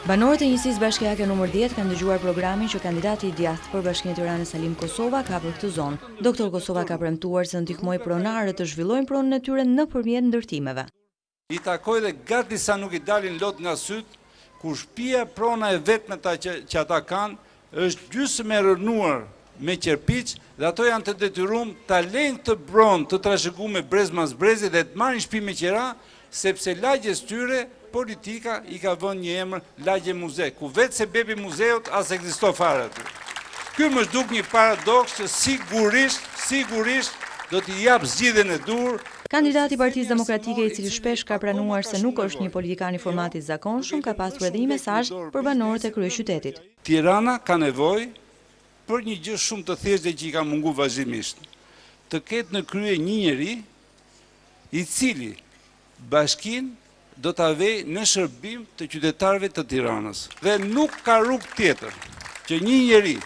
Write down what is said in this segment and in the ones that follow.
Banorët e njësisë bashkiake numër 10 kanë dëgjuar programin që kandidati i djathtë për Bashkinë e Tiranës Salim Kosova ka për këtë zonë. Doktor Kosova ka premtuar se ndihmoj pronarët të zhvillojnë pronën e tyre nëpërmjet ndërtimeve. I takoj dhe gati sa nuk i dalin lot nga syt, ku shtëpia prona e vetmeta që ata kanë është gjysmë e rënuar me qerpiç dhe ato janë të detyruar ta lejnë këtë bronë të trashëguar me brez mas brezi dhe të marrin shtëpi me qira, sepse lagjes tyre politika i ka vënë një emër lagje muze, ku vetë se bebi muzeut as ekzisto fare aty. Ky më duk një paradoks që sigurisht do t'i jap zgjidhjen e dur. Kandidati i Partisë Demokratike, i cili shpesh ka pranuar se nuk është një politikan i formatit zakonshëm, ka pasur edhe një mesazh për banorët e kryeqytetit. Tirana ka nevojë për një gjë shumë të thjeshtë që i ka munguar vazhdimisht. Të ketë në krye një njeri i cili bashkinë do ta vej në shërbim të qytetarëve të Tiranës. Dhe nuk ka rrugë tjetër që një njeri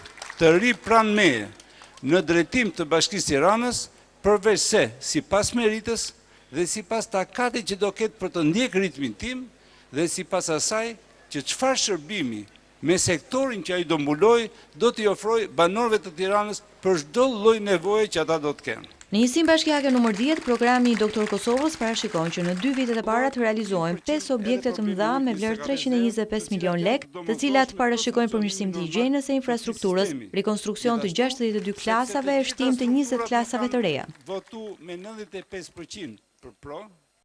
të ri pranë meje në drejtim të Bashkisë Tiranës, përveç se sipas meritës dhe sipas takatit që do ketë për të ndjek ritmin tim dhe sipas asaj që çfarë shërbimi me sektorin që ai do mbuloj do t'i ofroj banorëve të Tiranës për çdo lloj nevoje që ata do të kenë. Në njësinë bashkiake numër 10, programi i Doktor Kosovës parashikon që në 2 vitet e para të realizohen 5 objekte të mëdha me vlerë 325 milion lek, të cilat parashikojnë përmirësim të higjienës e infrastrukturës, rekonstruksion të 62 klasave e shtim të 20 klasave të reja. Votu me 95% për pro.